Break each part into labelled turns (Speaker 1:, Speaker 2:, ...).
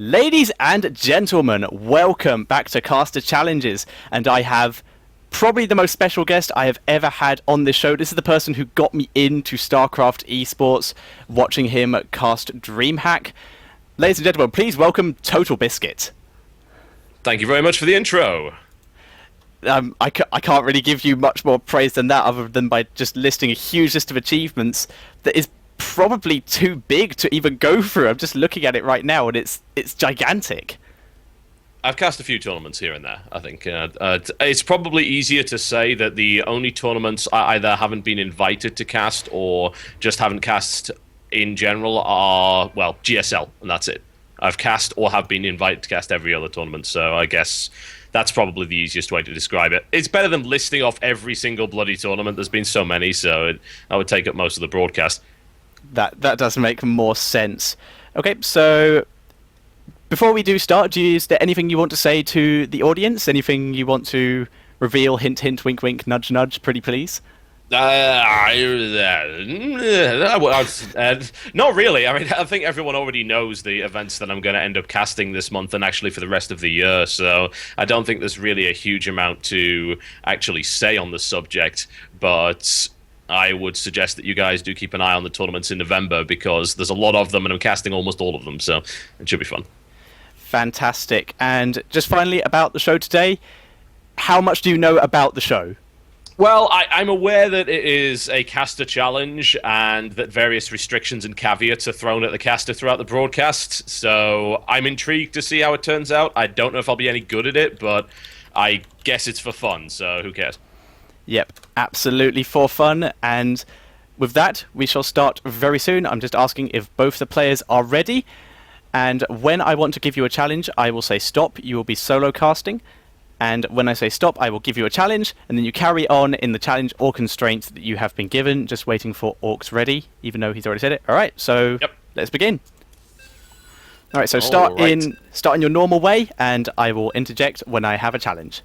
Speaker 1: Ladies and gentlemen, welcome back to Caster Challenges, and I have probably the most special guest I have ever had on this show. This is the person who got me into StarCraft esports, watching him cast DreamHack. Ladies and gentlemen, please welcome TotalBiscuit.
Speaker 2: Thank you very much for the intro.
Speaker 1: I can't really give you much more praise than that, other than by just listing a huge list of achievements that is probably too big to even go through. I'm just looking at it right now, and it's gigantic.
Speaker 2: I've cast a few tournaments here and there, I think. It's probably easier to say that the only tournaments I either haven't been invited to cast or just haven't cast in general are, well, GSL, and that's it. I've cast or have been invited to cast every other tournament, so I guess that's probably the easiest way to describe it. It's better than listing off every single bloody tournament. There's been so many, so I would take up most of the broadcast.
Speaker 1: That does make more sense. Okay, so before we do start, is there anything you want to say to the audience? Anything you want to reveal? Hint, hint, wink, wink, nudge, nudge, pretty please?
Speaker 2: Not really. I mean, I think everyone already knows the events that I'm going to end up casting this month and actually for the rest of the year, so I don't think there's really a huge amount to actually say on the subject, but I would suggest that you guys do keep an eye on the tournaments in November because there's a lot of them and I'm casting almost all of them, so it should be fun.
Speaker 1: Fantastic. And just finally about the show today, how much do you know about the show?
Speaker 2: Well, I'm aware that it is a caster challenge and that various restrictions and caveats are thrown at the caster throughout the broadcast, so I'm intrigued to see how it turns out. I don't know if I'll be any good at it, but I guess it's for fun, so who cares?
Speaker 1: Yep, absolutely for fun, and with that, we shall start very soon. I'm just asking if both the players are ready, and when I want to give you a challenge, I will say stop, you will be solo casting, and when I say stop, I will give you a challenge, and then you carry on in the challenge or constraint that you have been given, just waiting for Orcs ready, even though he's already said it. Alright, so yep. Let's begin. Alright, so start in your normal way, and I will interject when I have a challenge.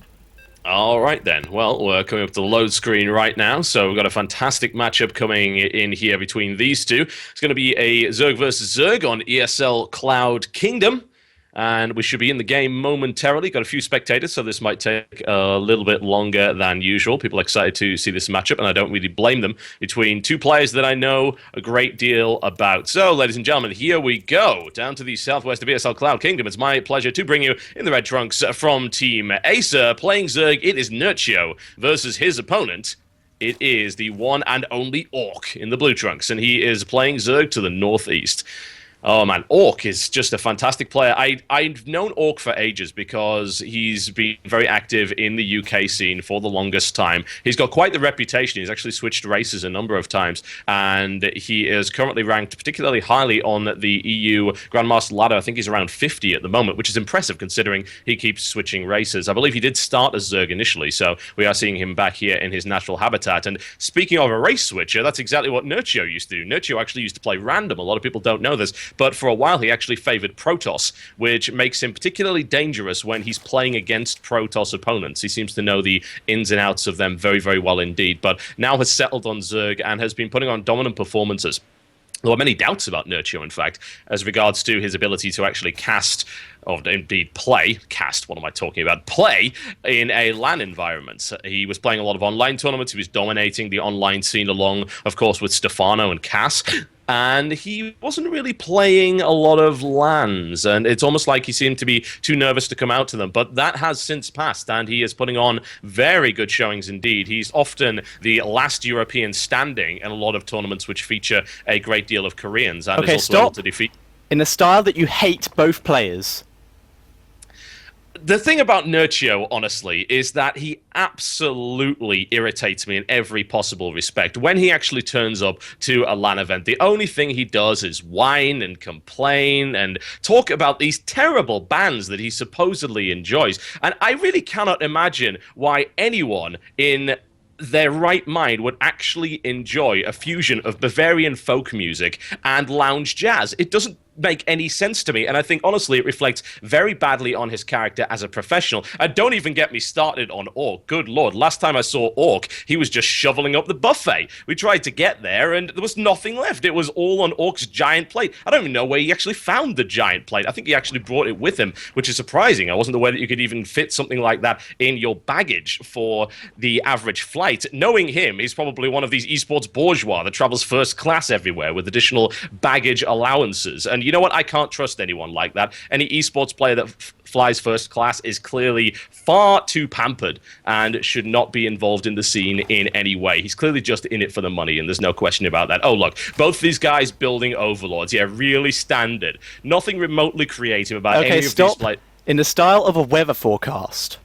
Speaker 2: All right, then. Well, we're coming up to the load screen right now, so we've got a fantastic matchup coming in here between these two. It's going to be a Zerg versus Zerg on ESL Cloud Kingdom, and we should be in the game momentarily. Got a few spectators, so this might take a little bit longer than usual. People are excited to see this matchup, and I don't really blame them, between two players that I know a great deal about. So, ladies and gentlemen, here we go. Down to the southwest of ESL Cloud Kingdom. It's my pleasure to bring you in the red trunks from Team Acer. Playing Zerg, it is Nurtio versus his opponent. It is the one and only Orc in the blue trunks, and he is playing Zerg to the northeast. Oh man, Orc is just a fantastic player. I've known Orc for ages because he's been very active in the UK scene for the longest time. He's got quite the reputation. He's actually switched races a number of times, and he is currently ranked particularly highly on the EU Grandmaster ladder. I think he's around 50 at the moment, which is impressive considering he keeps switching races. I believe he did start as Zerg initially, so we are seeing him back here in his natural habitat. And speaking of a race switcher, that's exactly what Nurtio used to do. Nurtio actually used to play random. A lot of people don't know this, but for a while he actually favored Protoss, which makes him particularly dangerous when he's playing against Protoss opponents. He seems to know the ins and outs of them very, very well indeed, but now has settled on Zerg and has been putting on dominant performances. There were many doubts about Nurtio, in fact, as regards to his ability to actually cast, or indeed play, cast, what am I talking about, play in a LAN environment. He was playing a lot of online tournaments, he was dominating the online scene along, of course, with Stefano and Cass, and he wasn't really playing a lot of LANs, and it's almost like he seemed to be too nervous to come out to them, but that has since passed, and he is putting on very good showings indeed. He's often the last European standing in a lot of tournaments which feature a great deal of Koreans, and
Speaker 1: okay,
Speaker 2: is also able to defeat...
Speaker 1: In a style that you hate both players.
Speaker 2: The thing about Nurtio, honestly, is that he absolutely irritates me in every possible respect. When he actually turns up to a LAN event, the only thing he does is whine and complain and talk about these terrible bans that he supposedly enjoys. And I really cannot imagine why anyone in their right mind would actually enjoy a fusion of Bavarian folk music and lounge jazz. It doesn't make any sense to me. And I think, honestly, it reflects very badly on his character as a professional. And don't even get me started on Orc. Good lord, last time I saw Orc, he was just shoveling up the buffet. We tried to get there, and there was nothing left. It was all on Orc's giant plate. I don't even know where he actually found the giant plate. I think he actually brought it with him, which is surprising. I wasn't aware that you could even fit something like that in your baggage for the average flight. Knowing him, he's probably one of these esports bourgeois that travels first class everywhere with additional baggage allowances. And you know what? I can't trust anyone like that. Any esports player that flies first class is clearly far too pampered and should not be involved in the scene in any way. He's clearly just in it for the money, and there's no question about that. Oh, look, both these guys building overlords. Yeah, really standard. Nothing remotely creative about any of these flights.
Speaker 1: In the style of a weather forecast.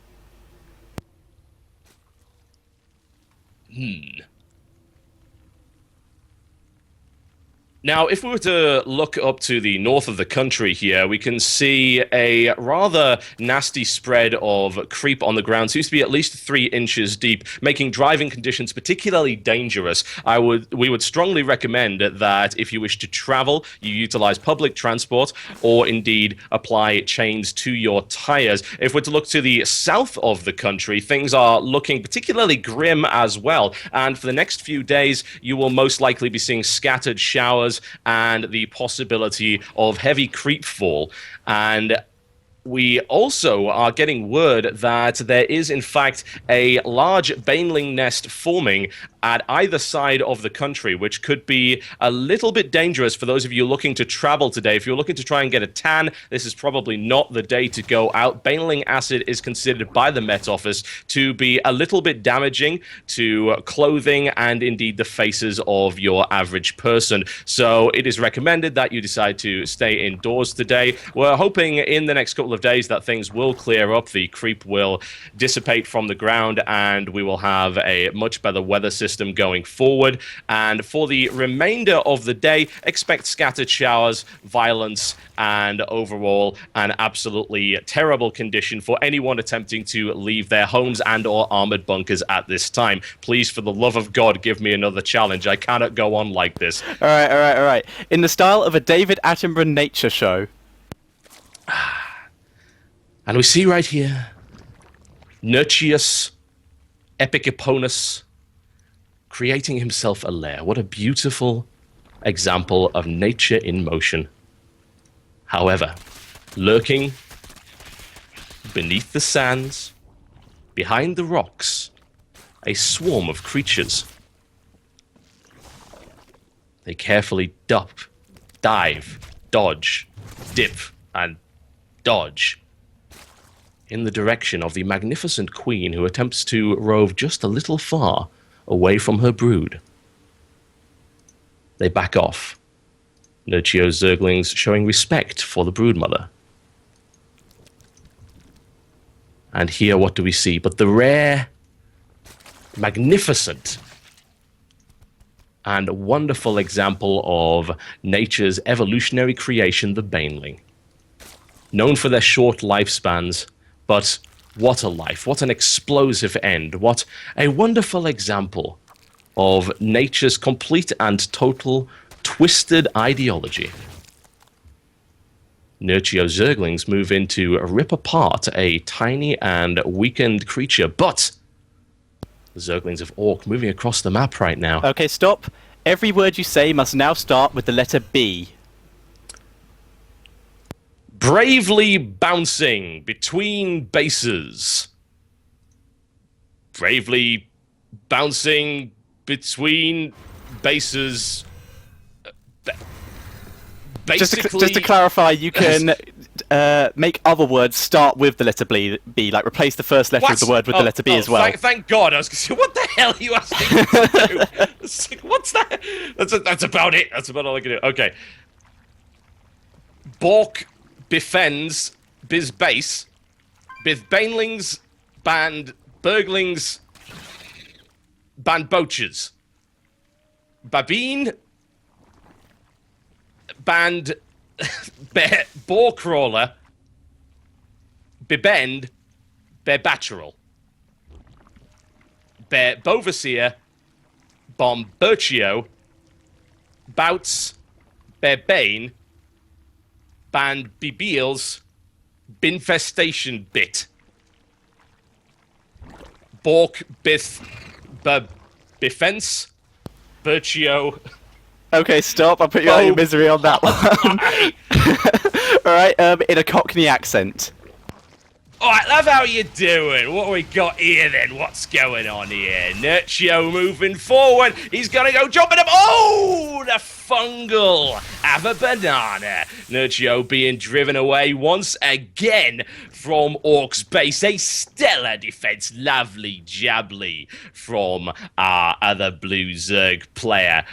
Speaker 2: Now, if we were to look up to the north of the country here, we can see a rather nasty spread of creep on the ground. Seems to be at least 3 inches deep, making driving conditions particularly dangerous. We would strongly recommend that if you wish to travel, you utilize public transport or indeed apply chains to your tires. If we're to look to the south of the country, things are looking particularly grim as well. And for the next few days, you will most likely be seeing scattered showers and the possibility of heavy creep fall. And we also are getting word that there is, in fact, a large baneling nest forming at either side of the country, which could be a little bit dangerous for those of you looking to travel today. If you're looking to try and get a tan, this is probably not the day to go out. Baneling acid is considered by the Met Office to be a little bit damaging to clothing and indeed the faces of your average person. So it is recommended that you decide to stay indoors today. We're hoping in the next couple of days that things will clear up, the creep will dissipate from the ground, and we will have a much better weather system going forward. And for the remainder of the day, expect scattered showers, violence, and overall an absolutely terrible condition for anyone attempting to leave their homes and or armored bunkers at this time. Please, for the love of God, give me another challenge. I cannot go on like this.
Speaker 1: All right. In the style of a David Attenborough nature show.
Speaker 2: And we see right here, Nurtius Epicoponus creating himself a lair. What a beautiful example of nature in motion. However, lurking beneath the sands, behind the rocks, a swarm of creatures. They carefully dive, dodge, dip, and dodge in the direction of the magnificent queen who attempts to rove just a little far away from her brood. They back off. Nurchio's zerglings showing respect for the broodmother. And here what do we see but the rare, magnificent, and wonderful example of nature's evolutionary creation, the baneling. Known for their short lifespans, but what a life, what an explosive end, what a wonderful example of nature's complete and total twisted ideology. Nurchio zerglings move in to rip apart a tiny and weakened creature, but the zerglings of Orc moving across the map right now.
Speaker 1: Okay, stop. Every word you say must now start with the letter B.
Speaker 2: Bravely bouncing between bases. Bravely bouncing between bases. Basically,
Speaker 1: just to clarify, you can make other words start with the letter B, like replace the first letter of the word with the letter B as well.
Speaker 2: Thank God. I was going to say, what the hell are you asking me to do? It's like, what's that? That's about it. That's about all I can do. Okay. Bork befends biz base, biz banelings, band burglings, band boachers, babine, band bear boar crawler, bebend, bear batural, bear bovaseer, bombertio, bouts, bear bane, Ban Bibiel's Binfestation Bit. Bork Bith Bifence Virtio.
Speaker 1: Okay, stop. I'll put you out of your misery on that one. Alright, in a Cockney accent.
Speaker 2: Alright, love how you're doing. What we got here then? What's going on here? Nurcio moving forward. He's gonna go jumping up. Oh, the fungal. Have a banana. Nurcio being driven away once again from Orc's base. A stellar defense. Lovely jabbly from our other blue Zerg player.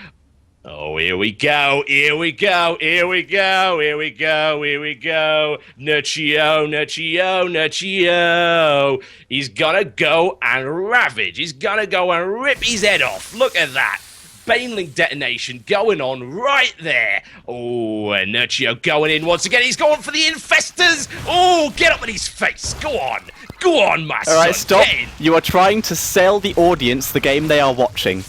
Speaker 2: Oh, here we go, here we go, here we go, here we go, here we go. Nurcio, Nurcio, Nurcio. He's gonna go and ravage. He's gonna go and rip his head off. Look at that. Baneling detonation going on right there. Oh, and Nurcio going in once again. He's going for the infestors. Oh, get up in his face. Go on. Go on, my son.
Speaker 1: All right, stop.
Speaker 2: Get in.
Speaker 1: You are trying to sell the audience the game they are watching.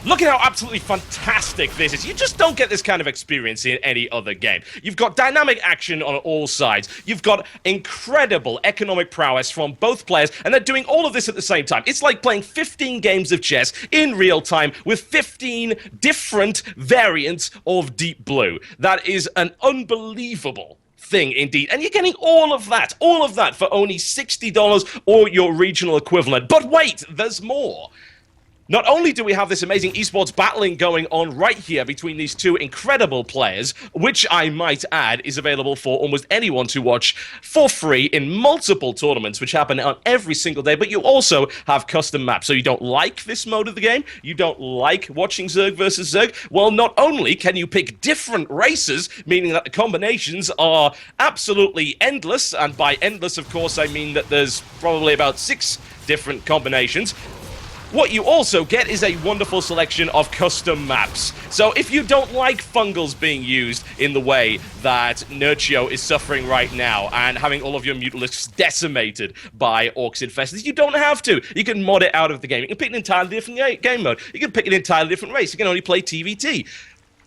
Speaker 2: Look at how absolutely fantastic this is. You just don't get this kind of experience in any other game. You've got dynamic action on all sides. You've got incredible economic prowess from both players, and they're doing all of this at the same time. It's like playing 15 games of chess in real time with 15 different variants of Deep Blue. That is an unbelievable thing indeed. And you're getting all of that for only $60 or your regional equivalent. But wait, there's more. Not only do we have this amazing esports battling going on right here between these two incredible players, which I might add is available for almost anyone to watch for free in multiple tournaments which happen on every single day, but you also have custom maps. So you don't like this mode of the game? You don't like watching Zerg versus Zerg? Well, not only can you pick different races, meaning that the combinations are absolutely endless, and by endless, of course, I mean that there's probably about 6 different combinations. What you also get is a wonderful selection of custom maps. So if you don't like fungals being used in the way that Nurcio is suffering right now and having all of your mutalisks decimated by Orcs infestors, you don't have to. You can mod it out of the game. You can pick an entirely different game mode. You can pick an entirely different race. You can only play TVT.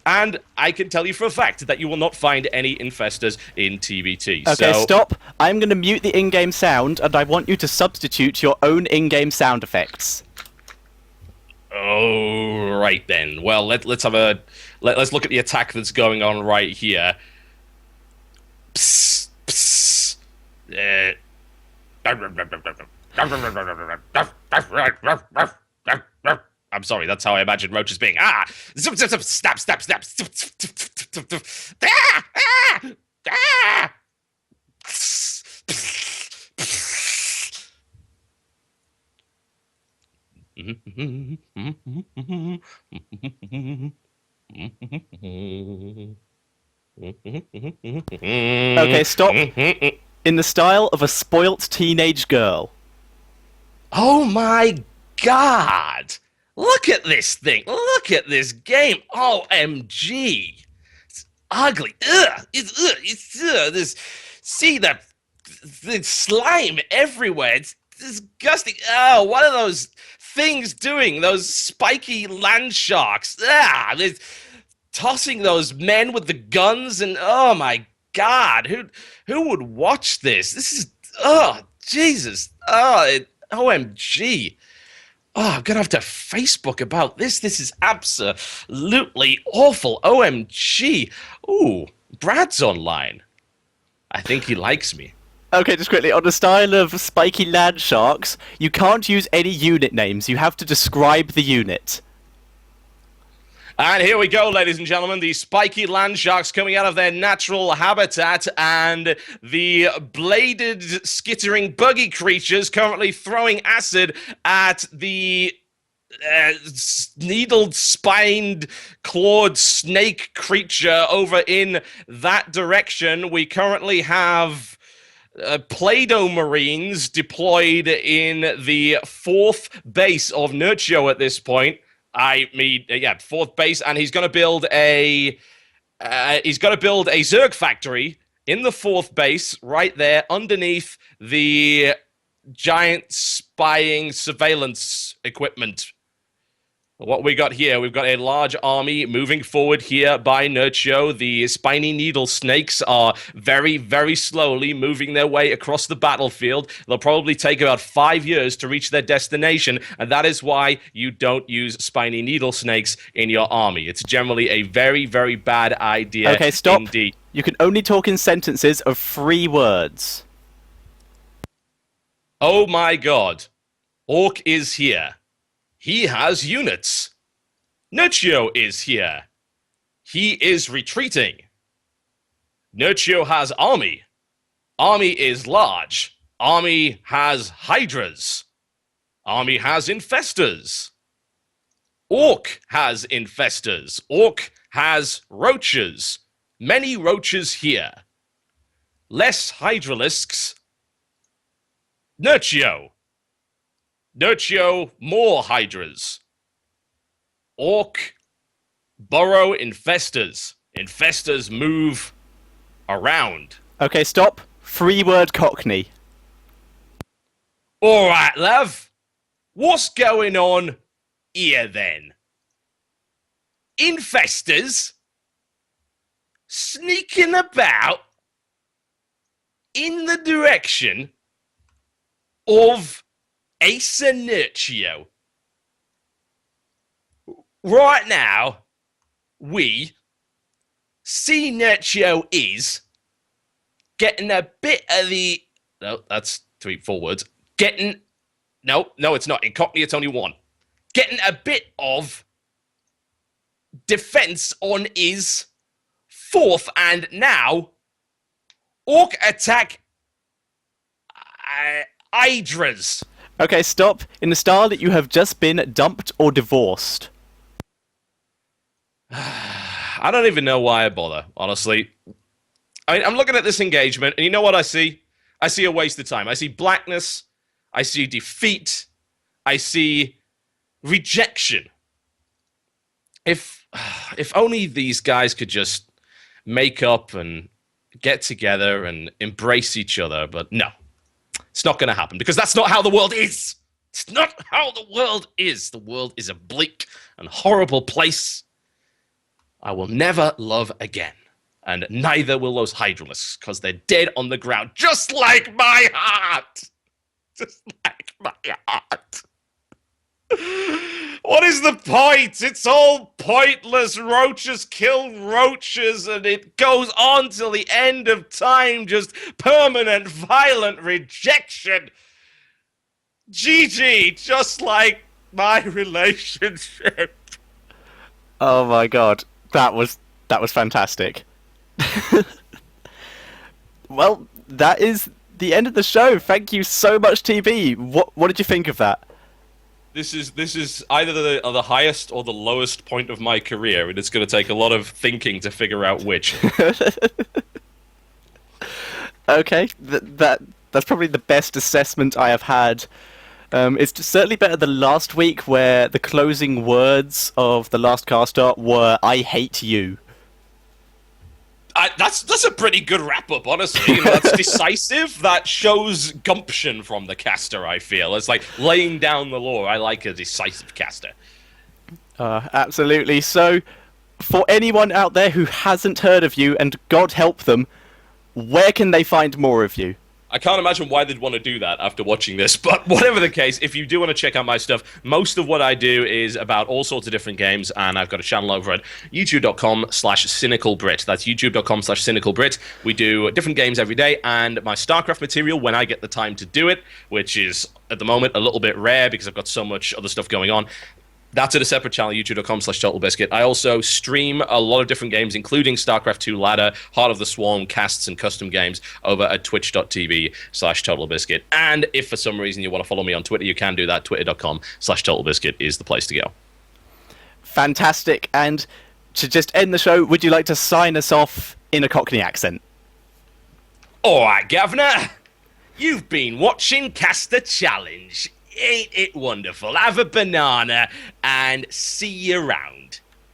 Speaker 2: And I can tell you for a fact that you will not find any infestors in TVT.
Speaker 1: Okay, stop. I'm going to mute the in-game sound, and I want you to substitute your own in-game sound effects.
Speaker 2: Oh, right then. Well, let's have a let's look at the attack that's going on right here. Psst, psst. I'm sorry, that's how I imagine roaches being. Ah! Zip, zip, zip, snap, snap, snap. Ah! Ah! Ah!
Speaker 1: Okay, stop. In the style of a spoilt teenage girl.
Speaker 2: Oh my god! Look at this thing! Look at this game! OMG! It's ugly! Ugh! It's this. See the slime everywhere! It's disgusting! Oh, what are those things doing? Those spiky land sharks! Ah! They're tossing those men with the guns, and oh my god! Who would watch this? This is Jesus! OMG! Oh, I'm gonna have to Facebook about this. This is absolutely awful. OMG! Ooh, Brad's online. I think he likes me.
Speaker 1: Okay, just quickly, on the style of spiky land sharks, you can't use any unit names. You have to describe the unit.
Speaker 2: And here we go, ladies and gentlemen, the spiky land sharks coming out of their natural habitat, and the bladed, skittering, buggy creatures currently throwing acid at the needled, spined, clawed snake creature over in that direction. We currently have Play-Doh Marines deployed in the 4th base of Nurcio at this point. I mean, yeah, 4th base, and he's going to build a Zerg factory in the 4th base right there underneath the giant spying surveillance equipment. What we got here, we've got a large army moving forward here by Nurcho. The spiny needle snakes are very, very slowly moving their way across the battlefield. They'll probably take about 5 years to reach their destination, and that is why you don't use spiny needle snakes in your army. It's generally a very, very bad idea.
Speaker 1: Okay, stop.
Speaker 2: Indeed.
Speaker 1: You can only talk in sentences of 3 words.
Speaker 2: Oh my god. Orc is here. He has units. Nurcho is here. He is retreating. Nurcho has army. Army is large. Army has hydras. Army has infestors. Orc has infestors. Orc has roaches. Many roaches here. Less hydralisks. Nurcho. Nurcho, more hydras. Orc, burrow infestors. Infestors move around.
Speaker 1: Okay, stop. 3-word Cockney.
Speaker 2: Alright, love. What's going on here then? Infestors sneaking about in the direction of Asa Nurcho. Right now, we see Nurcho is getting a bit of the... No, that's 4 words. Getting... No, it's not. In Cockney, it's only 1. Getting a bit of defense on his 4th, and now Orc attack Hydras.
Speaker 1: Okay, stop. In the style that you have just been dumped or divorced.
Speaker 2: I don't even know why I bother, honestly. I'm looking at this engagement, and you know what I see? I see a waste of time. I see blackness. I see defeat. I see rejection. If only these guys could just make up and get together and embrace each other, but no. It's not going to happen, because that's not how the world is. It's not how the world is. The world is a bleak and horrible place I will never love again. And neither will those hydralisks, because they're dead on the ground, just like my heart. Just like my heart. What is the point? It's all pointless. Roaches kill roaches, and it goes on till the end of time. Just permanent, violent rejection. GG, just like my relationship.
Speaker 1: Oh my god. That was fantastic. Well, that is the end of the show. Thank you so much, TB. What did you think of that?
Speaker 2: This is either the highest or the lowest point of my career, and it's going to take a lot of thinking to figure out which.
Speaker 1: Okay, that's probably the best assessment I have had. It's certainly better than last week, where the closing words of the last caster were "I hate you."
Speaker 2: That's a pretty good wrap-up, honestly. You know, that's decisive. That shows gumption from the caster, I feel. It's like laying down the law. I like a decisive caster.
Speaker 1: Absolutely. So, for anyone out there who hasn't heard of you, and God help them, where can they find more of you?
Speaker 2: I can't imagine why they'd want to do that after watching this, but whatever the case, if you do want to check out my stuff, most of what I do is about all sorts of different games, and I've got a channel over at youtube.com/cynicalbrit. That's youtube.com/cynicalbrit. We do different games every day, and my StarCraft material when I get the time to do it, which is, at the moment, a little bit rare because I've got so much other stuff going on. That's at a separate channel, youtube.com/TotalBiscuit. I also stream a lot of different games, including StarCraft 2 Ladder, Heart of the Swarm, casts, and custom games over at twitch.tv/TotalBiscuit. And if for some reason you want to follow me on Twitter, you can do that. Twitter.com/TotalBiscuit is the place to go.
Speaker 1: Fantastic. And to just end the show, would you like to sign us off in a Cockney accent?
Speaker 2: All right, Governor. You've been watching Caster Challenge. Ain't it wonderful? Have a banana and see you around.